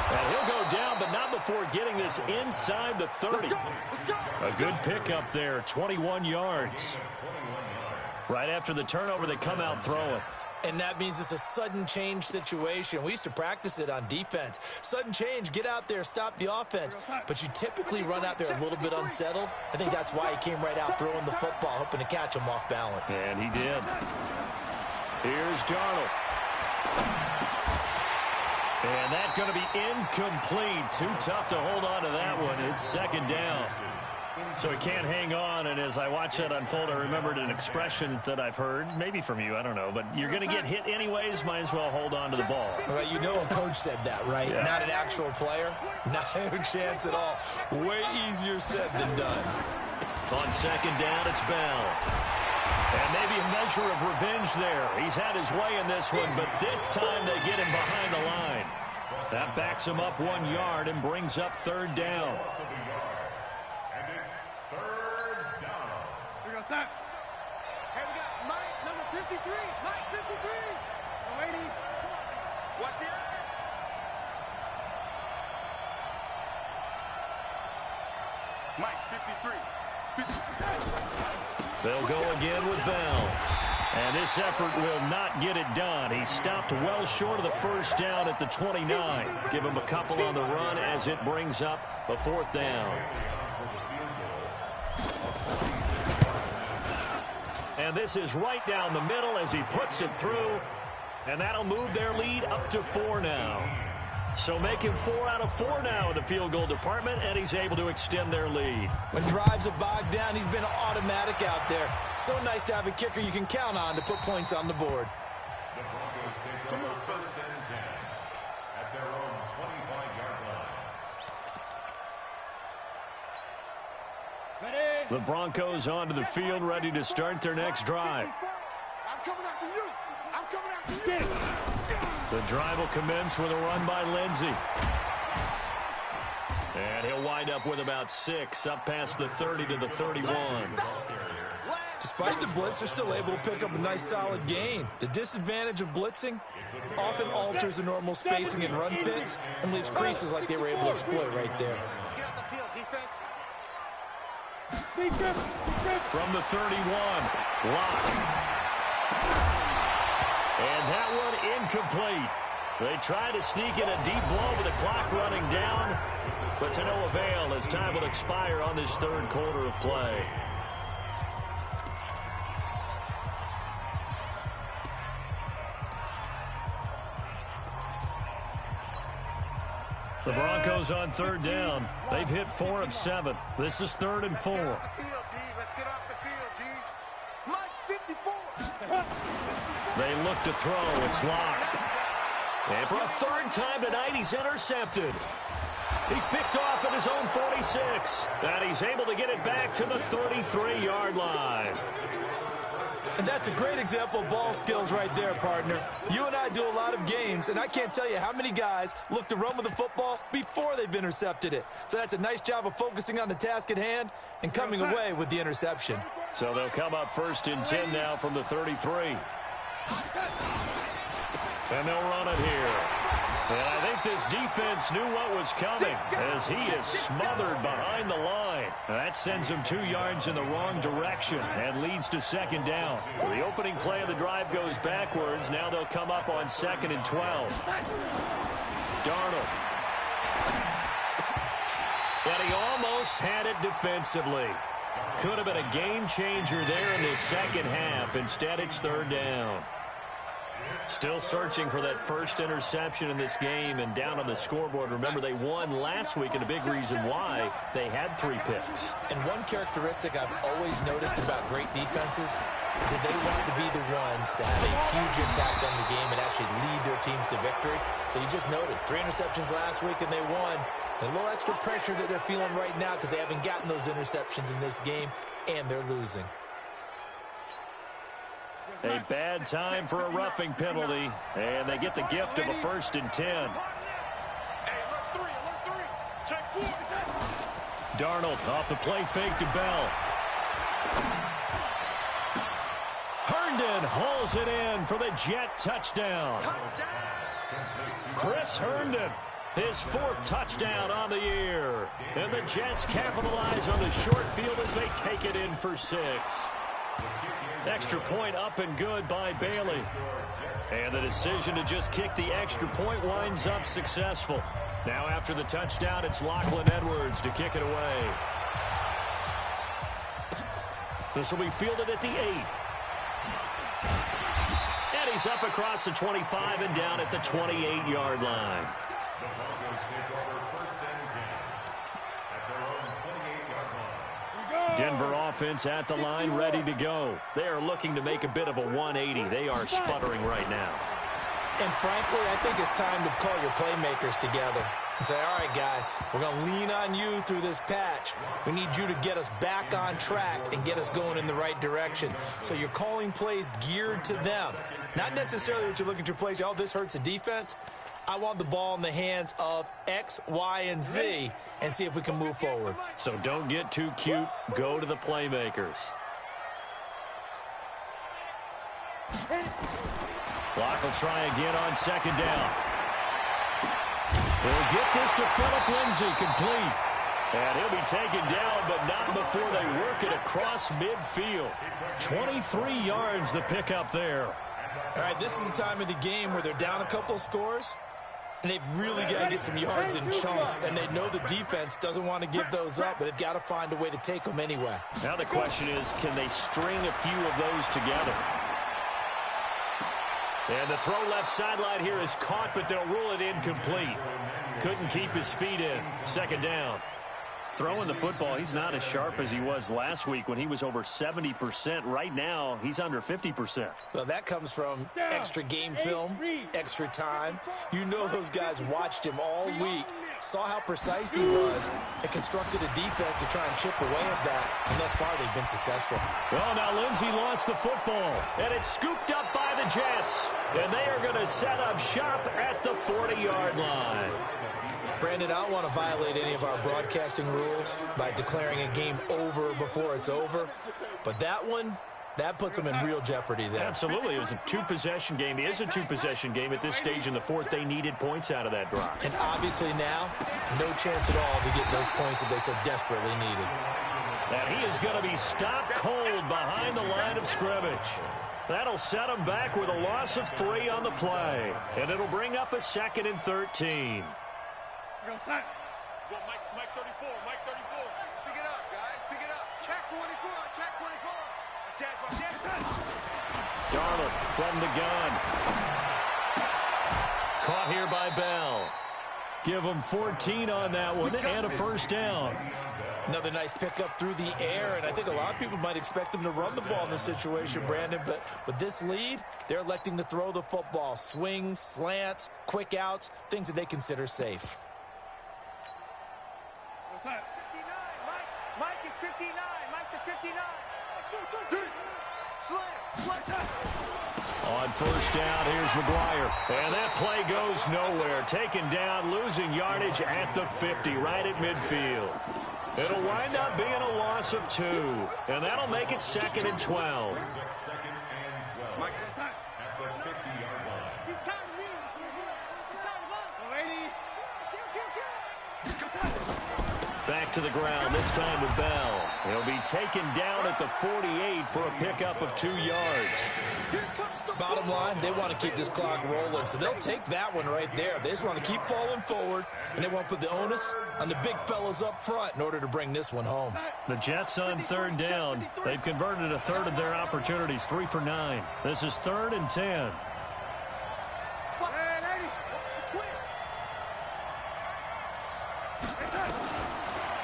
And he'll go down, but not before getting this inside the 30. A good pickup there, 21 yards. Right after the turnover, they come out throwing. And that means it's a sudden change situation. We used to practice it on defense. Sudden change, get out there, stop the offense. But you typically run out there a little bit unsettled. I think that's why he came right out throwing the football, hoping to catch him off balance. And he did. Here's Darnold. And that's going to be incomplete. Too tough to hold on to that one. It's 2nd down. So he can't hang on, and as I watch that unfold, I remembered an expression that I've heard, maybe from you, I don't know, but you're going to get hit anyways, might as well hold on to the ball. Right, you know a coach said that, right? Yeah. Not an actual player. No chance at all. Way easier said than done. On 2nd down, it's Bell. And maybe a measure of revenge there. He's had his way in this one, but this time they get him behind the line. That backs him up 1 yard and brings up 3rd down. And it's 3rd down. Here we go, stop. Hey, we got Mike, number 53. Mike, 53. Oh, 80. Watch the eye. Mike, 53. 53. They'll go again with Bell. And this effort will not get it done. He stopped well short of the 1st down at the 29. Give him a couple on the run as it brings up a 4th down. And this is right down the middle as he puts it through. And that'll move their lead up to 4 now. So making 4 out of 4 now in the field goal department, and he's able to extend their lead. When drives are bogged down, he's been automatic out there. So nice to have a kicker you can count on to put points on the board. The Broncos take over 1st and 10 at their own 25-yard line. Ready? The Broncos onto the field, ready to start their next drive. I'm coming after you. I'm coming after you. The drive will commence with a run by Lindsey. And he'll wind up with about 6, up past the 30 to the 31. Last Despite the blitz, they're still able to pick up a nice solid gain. The disadvantage of blitzing often alters the normal spacing and run fits and leaves creases like they were able to exploit right there. Get off the field, defense. From the 31, Locke. And that one incomplete. They try to sneak in a deep blow with the clock running down, but to no avail as time will expire on this third quarter of play. The Broncos on third down. They've hit 4 of 7. This is 3rd and 4. Let's get off the field, D. Mike's 54. They look to throw. It's Locke. And for a third time tonight, he's intercepted. He's picked off at his own 46. And he's able to get it back to the 33-yard line. And that's a great example of ball skills right there, partner. You and I do a lot of games, and I can't tell you how many guys look to run with the football before they've intercepted it. So that's a nice job of focusing on the task at hand and coming away with the interception. So they'll come up 1st and 10 now from the 33. And they'll run it here. And I think this defense knew what was coming as he is smothered behind the line. That sends him 2 yards in the wrong direction and leads to 2nd down. So the opening play of the drive goes backwards. Now they'll come up on 2nd and 12. Darnold. And he almost had it defensively. Could have been a game changer there in the second half. Instead, it's 3rd down. Still searching for that first interception in this game and down on the scoreboard. Remember, they won last week, and a big reason why they had 3 picks. And one characteristic I've always noticed about great defenses is that they want to be the ones that have a huge impact on the game and actually lead their teams to victory. So you just noted 3 interceptions last week, and they won. A little extra pressure that they're feeling right now because they haven't gotten those interceptions in this game, and they're losing. A bad time for a roughing penalty, and they get the gift of a 1st and 10. Hey, alert 3. Check 4. Darnold off the play fake to Bell. Herndon hauls it in for the Jet touchdown. Chris Herndon, his 4th touchdown on the year. And the Jets capitalize on the short field as they take it in for 6. Extra point up and good by Bailey. And the decision to just kick the extra point winds up successful. Now after the touchdown, it's Lachlan Edwards to kick it away. This will be fielded at the 8. And he's up across the 25 and down at the 28-yard line. Denver offense at the line, ready to go. They are looking to make a bit of a 180. They are sputtering right now. And frankly, I think it's time to call your playmakers together and say, all right, guys, we're going to lean on you through this patch. We need you to get us back on track and get us going in the right direction. So you're calling plays geared to them. Not necessarily what you look at your plays, oh, this hurts the defense. I want the ball in the hands of X, Y, and Z and see if we can move forward. So don't get too cute. Go to the playmakers. Locke will try again on 2nd down. They'll get this to Phillip Lindsay, complete. And he'll be taken down, but not before they work it across midfield. 23 yards the pickup there. All right, this is the time of the game where they're down a couple of scores, and they've really got to get some yards in chunks, and they know the defense doesn't want to give those up, but they've got to find a way to take them anyway. Now the question is, can they string a few of those together? And the throw left sideline here is caught, but they'll rule it incomplete. Couldn't keep his feet in. 2nd down. Throwing the football, he's not as sharp as he was last week when he was over 70%. Right now, he's under 50%. Well, that comes from extra game film, extra time. You know those guys watched him all week, saw how precise he was, and constructed a defense to try and chip away at that. And thus far, they've been successful. Well, now Lindsay lost the football, and it's scooped up by the Jets. And they are going to set up shop at the 40-yard line. Brandon, I don't want to violate any of our broadcasting rules by declaring a game over before it's over, but that one, that puts them in real jeopardy there. Absolutely. It was a two-possession game. It is a two-possession game at this stage in the fourth. They needed points out of that drive. And obviously now, no chance at all to get those points that they so desperately needed. And he is going to be stopped cold behind the line of scrimmage. That'll set him back with a loss of 3 on the play. And it'll bring up a 2nd and 13. Go, Mike 34, Mike 34. Pick it up, guys. Pick it up. Check 24, check 24. Darnold from the gun. Caught here by Bell. Give him 14 on that one and a first down. Another nice pickup through the air, and I think a lot of people might expect them to run the ball in this situation, Brandon, but with this lead, they're electing to throw the football. Swings, slants, quick outs, things that they consider safe. What's that? 59, Mike is 59, Mike to 59. Slam. On first down, here's McGuire. And that play goes nowhere. Taken down, losing yardage at the 50, right at midfield. It'll wind up being a loss of 2. And that'll make it 2nd and 12. Mike, what's that? At the 50-yard line. He's tired of me. He's tired of us. Back to the ground, this time with Bell. He'll be taken down at the 48 for a pickup of 2 yards. Bottom line, they want to keep this clock rolling, so they'll take that one right there. They just want to keep falling forward, and they won't put the onus on the big fellas up front in order to bring this one home. The Jets on 3rd down. They've converted a third of their opportunities, 3 for 9. This is 3rd and 10.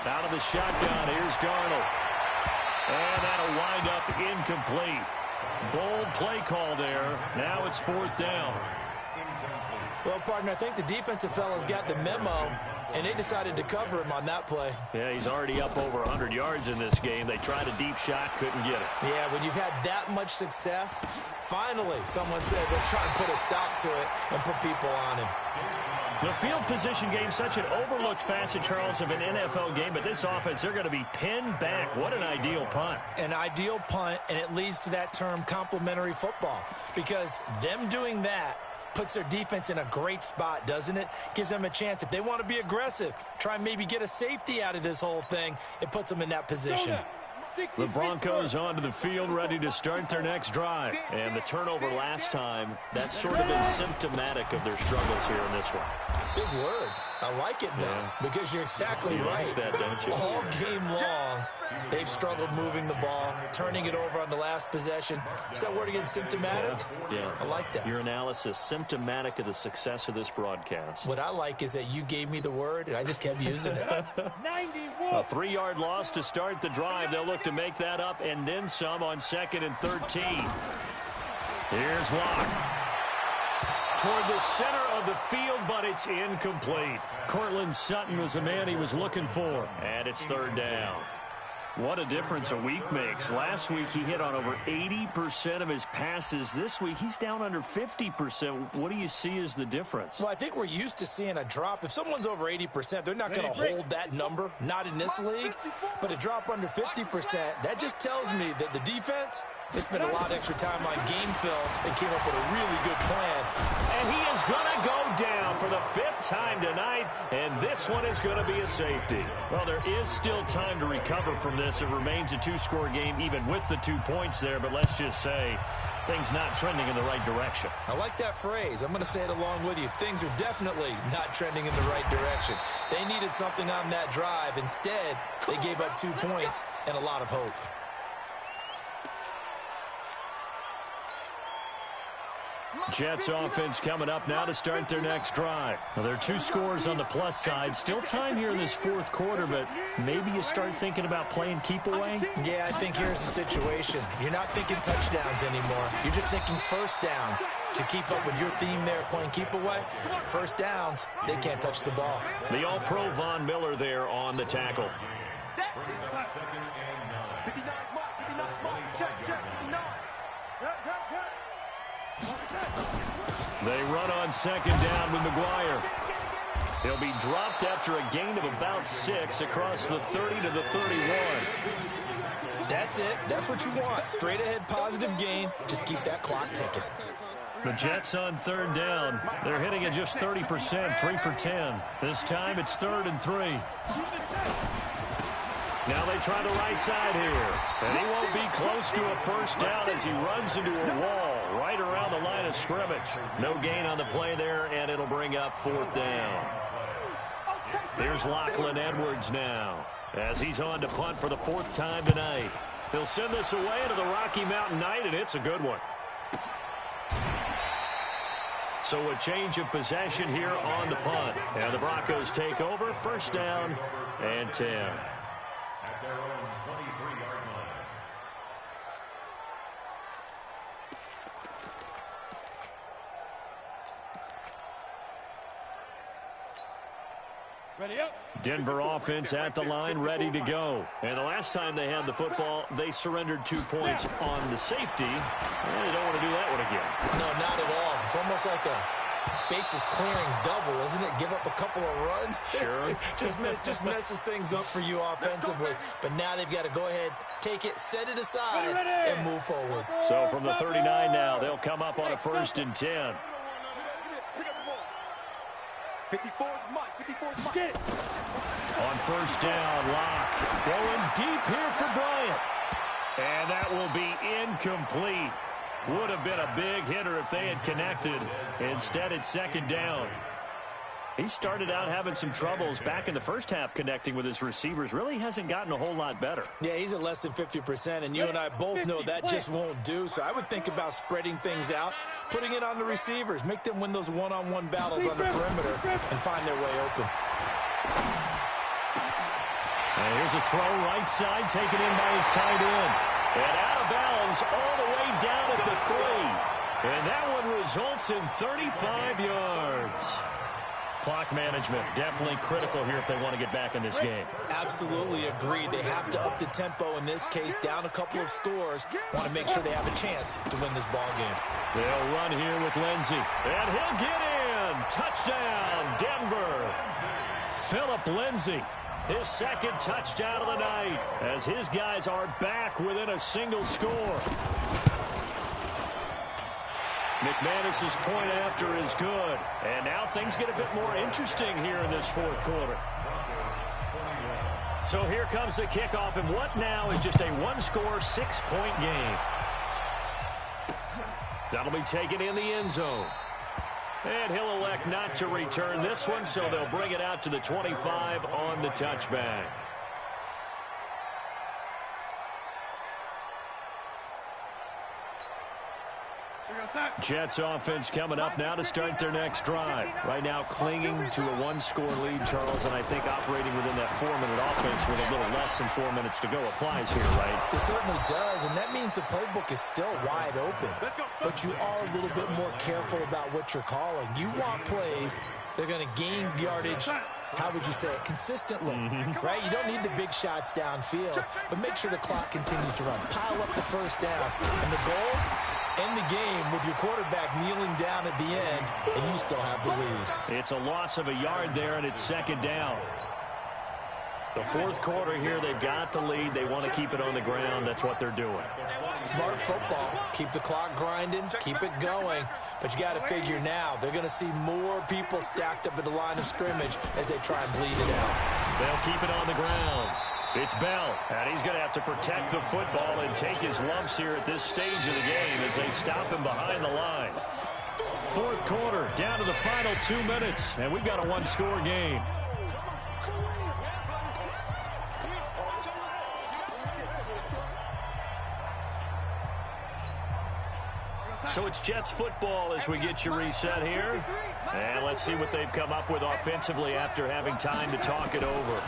Out of the shotgun, here's Darnold. And that'll wind up incomplete. Bold play call there. Now it's 4th down. Well, partner, I think the defensive fellas got the memo, and they decided to cover him on that play. Yeah, he's already up over 100 yards in this game. They tried a deep shot, couldn't get it. Yeah, when you've had that much success, finally someone said, let's try and put a stop to it and put people on him. The field position game, such an overlooked facet, Charles, of an NFL game, but this offense, they're going to be pinned back. What an ideal punt. An ideal punt, and it leads to that term complementary football, because them doing that puts their defense in a great spot, doesn't it? Gives them a chance. If they want to be aggressive, try and maybe get a safety out of this whole thing, it puts them in that position. The Broncos onto the field, ready to start their next drive. And the turnover last time, that's sort of been symptomatic of their struggles here in this one. Big word. I like it, though, because you're exactly right. Like that, don't you? All game long, they've struggled moving the ball, turning it over on the last possession. Is that word again, symptomatic? Yeah. I like that. Your analysis, symptomatic of the success of this broadcast. What I like is that you gave me the word, and I just kept using it. A 3-yard loss to start the drive. They'll look to make that up and then some on 2nd and 13. Here's Locke. Toward the center of the field, but it's incomplete. Cortland Sutton was the man he was looking for. And it's 3rd down. What a difference a week makes. Last week he hit on over 80% of his passes. This week he's down under 50%. What do you see as the difference? Well, I think we're used to seeing a drop. If someone's over 80%, they're not going to hold that number, not in this league. But a drop under 50%, that just tells me that the defense, they spent a lot of extra time on game films and came up with a really good plan. And he is going to go down for the 5th time tonight, and this one is going to be a safety. Well, there is still time to recover from this. It remains a 2-score game, even with the 2 points there, but let's just say things not trending in the right direction. I like that phrase. I'm going to say it along with you. Things are definitely not trending in the right direction. They needed something on that drive. Instead, they gave up 2 points and a lot of hope. Jets offense coming up now to start their next drive. Now, there are 2 scores on the plus side. Still time here in this 4th quarter, but maybe you start thinking about playing keep away? Yeah, I think here's the situation. You're not thinking touchdowns anymore. You're just thinking first downs. To keep up with your theme there, playing keep away, first downs, they can't touch the ball. The All-Pro Von Miller there on the tackle. They run on 2nd down with McGuire. He'll be dropped after a gain of about 6 across the 30 to the 31. That's it. That's what you want. Straight ahead positive gain. Just keep that clock ticking. The Jets on 3rd down. They're hitting at just 30%, 3 for 10. This time it's 3rd and 3. Now they try the right side here. And he won't be close to a first down as he runs into a wall right around the line of scrimmage. No gain on the play there, and it'll bring up 4th down. Here's Lachlan Edwards now as he's on to punt for the 4th time tonight. He'll send this away to the Rocky Mountain Night, and it's a good one. So a change of possession here on the punt. And the Broncos take over, 1st down and 10. At their own 23-yard line. Ready up. Denver offense at the line, ready to go. And the last time they had the football, they surrendered 2 points on the safety. And they don't want to do that one again. No, not at all. It's almost like a bases clearing double, isn't it? Give up a couple of runs. Sure. just messes things up for you offensively. But now they've got to go ahead, take it, set it aside, and move forward. So from the 39 now, they'll come up on a 1st and 10. 54 is Mike. 54 is Mike. Get it. On 1st down, Locke going deep here for Bryant. And that will be incomplete. Would have been a big hitter if they had connected. Instead, it's 2nd down. He started out having some troubles back in the first half connecting with his receivers. Really hasn't gotten a whole lot better. Yeah, he's at less than 50%, and you and I both know that just won't do. So I would think about spreading things out, putting it on the receivers, make them win those one-on-one battles on the perimeter, and find their way open. And here's a throw right side, taken in by his tight end. And out of bounds all the way down at the 3. And that one results in 35 yards. Clock management definitely critical here if they want to get back in this game. Absolutely agreed. They have to up the tempo in this case, down a couple of scores. Want to make sure they have a chance to win this ball game. They'll run here with Lindsey. And he'll get in. Touchdown, Denver. Philip Lindsey. His 2nd touchdown of the night as his guys are back within a single score. McManus's point after is good. And now things get a bit more interesting here in this 4th quarter. So here comes the kickoff, and what now is just a 1-score, 6-point game. That'll be taken in the end zone. And he'll elect not to return this one, so they'll bring it out to the 25 on the touchback. Jets offense coming up now to start their next drive. Right now clinging to a 1-score lead, Charles, and I think operating within that 4-minute offense with a little less than 4 minutes to go applies here, right? It certainly does, and that means the playbook is still wide open. But you are a little bit more careful about what you're calling. You want plays that are going to gain yardage, how would you say it, consistently, right? You don't need the big shots downfield, but make sure the clock continues to run. Pile up the first down, and the goal, end the game with your quarterback kneeling down at the end, and you still have the lead. It's a loss of a yard there, and it's 2nd down. The 4th quarter here, they've got the lead. They want to keep it on the ground. That's what they're doing. Smart football. Keep the clock grinding. Keep it going. But you got to figure now, they're going to see more people stacked up at the line of scrimmage as they try and bleed it out. They'll keep it on the ground. It's Bell, and he's going to have to protect the football and take his lumps here at this stage of the game as they stop him behind the line. 4th quarter, down to the final 2 minutes, and we've got a 1-score game. So it's Jets football as we get you reset here. And let's see what they've come up with offensively after having time to talk it over.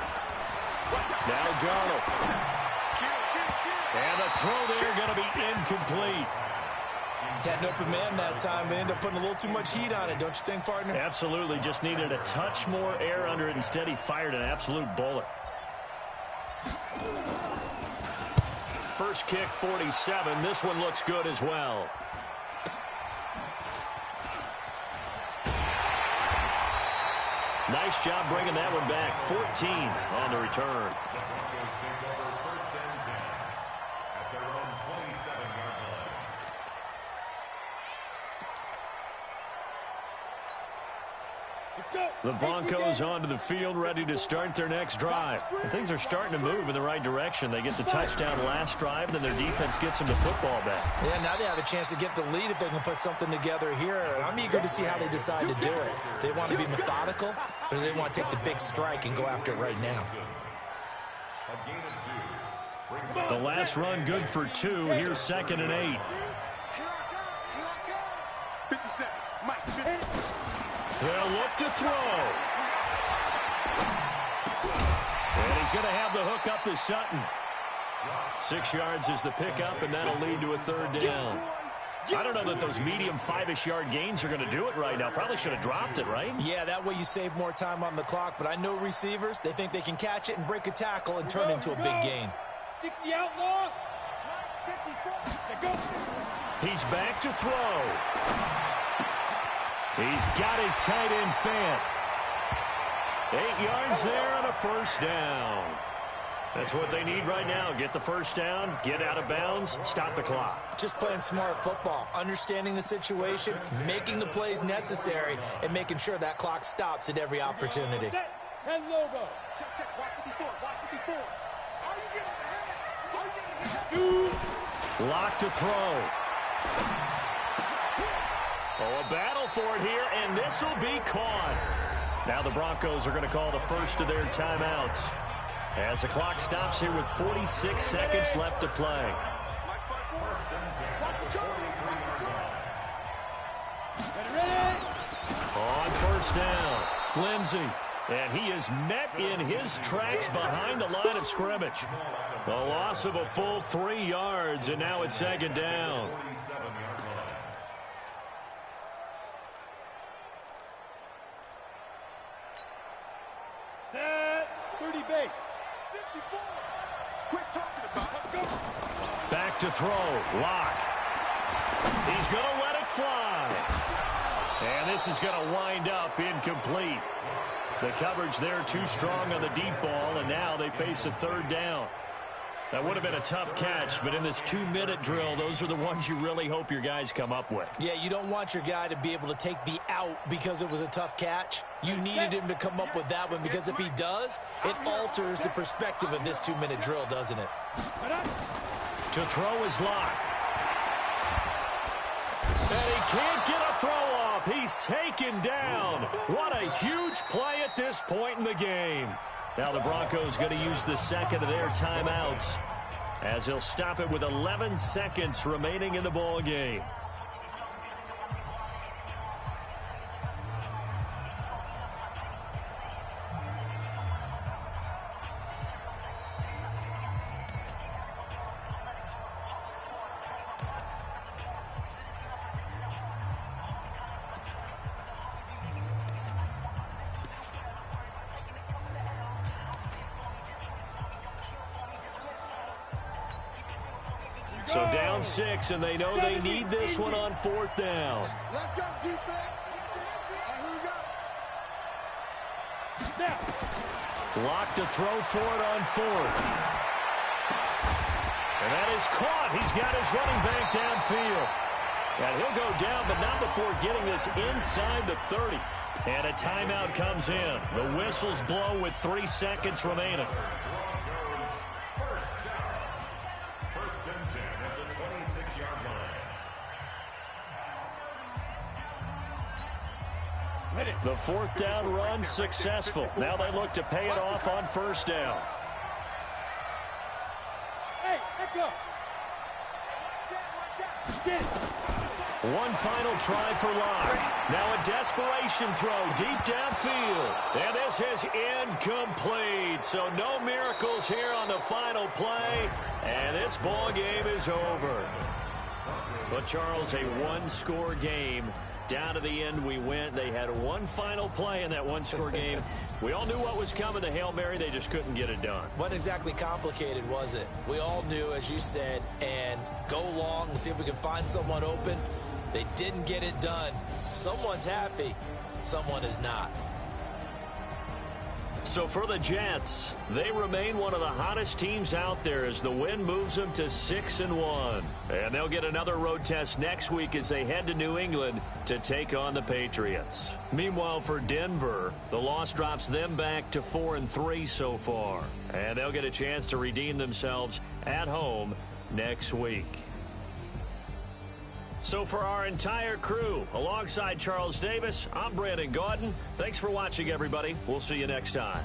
Now Darnold. And the throw there going to be incomplete. Had an open man that time, but ended up putting a little too much heat on it, don't you think, partner? Absolutely. Just needed a touch more air under it. Instead, he fired an absolute bullet. First kick, 47. This one looks good as well. Nice job bringing that one back. 14 on the return. The Broncos take over first and 10 at their own 27-yard line. The Broncos onto the field, ready to start their next drive. And things are starting to move in the right direction. They get the touchdown last drive, then their defense gets them the football back. Yeah, now they have a chance to get the lead if they can put something together here. And I'm eager to see how they decide to do it. Do they want to be methodical, or do they want to take the big strike and go after it right now? A gain of 2. The last run good for 2. Here's 2nd and 8. 57. Mike. They'll look to throw. And he's going to have the hook up to Sutton. 6 yards is the pickup, and that'll lead to a 3rd down. I don't know that those medium 5-ish yard gains are going to do it right now. Probably should have dropped it, right? Yeah, that way you save more time on the clock. But I know receivers, they think they can catch it and break a tackle and turn into a big gain. 60 outlaw. 54. He's back to throw. He's got his tight end Fant. 8 yards there and a 1st down. That's what they need right now. Get the 1st down, get out of bounds, stop the clock. Just playing smart football, understanding the situation, making the plays necessary, and making sure that clock stops at every opportunity. 10 logo. Check. Watch 54. Watch 54. Are you getting hit? Lock to throw. Oh, a battle for it here, and this will be caught. Now the Broncos are going to call the first of their timeouts as the clock stops here with 46 seconds left to play. On 1st down, Lindsey. And he is met in his tracks behind the line of scrimmage. The loss of a full 3 yards, and now it's 2nd down. Set. 30 base. 54. Quit talking about it. Back to throw. Lock. He's going to let it fly. And this is going to wind up incomplete. The coverage there too strong on the deep ball, and now they face a 3rd down. That would have been a tough catch, but in this 2-minute drill, those are the ones you really hope your guys come up with. Yeah, you don't want your guy to be able to take the out because it was a tough catch. You needed him to come up with that one, because if he does, it alters the perspective of this 2-minute drill, doesn't it? To throw is Lock. And he can't get a throw off. He's taken down. What a huge play at this point in the game. Now the Broncos going to use the 2nd of their timeouts as he'll stop it with 11 seconds remaining in the ball game. So down 6, and they know they need this one on 4th down. Let's go, defense. Here we go. Lock to throw for it on 4th. And that is caught. He's got his running back downfield. And he'll go down, but not before getting this inside the 30. And a timeout comes in. The whistles blow with 3 seconds remaining. The 4th down run successful. Now they look to pay it off on 1st down. Hey, echo. One final try for Locke. Now a desperation throw deep downfield. And this is incomplete. So no miracles here on the final play. And this ball game is over. But Charles, a one-score game. Down to the end we went. They had one final play in that one-score game. We all knew what was coming. The Hail Mary, they just couldn't get it done. Wasn't exactly complicated, was it? We all knew, as you said, and go long and see if we can find someone open. They didn't get it done. Someone's happy. Someone is not. So for the Jets, they remain one of the hottest teams out there as the win moves them to 6-1. And they'll get another road test next week as they head to New England to take on the Patriots. Meanwhile, for Denver, the loss drops them back to 4-3 so far. And they'll get a chance to redeem themselves at home next week. So for our entire crew, alongside Charles Davis, I'm Brandon Gaudin. Thanks for watching, everybody. We'll see you next time.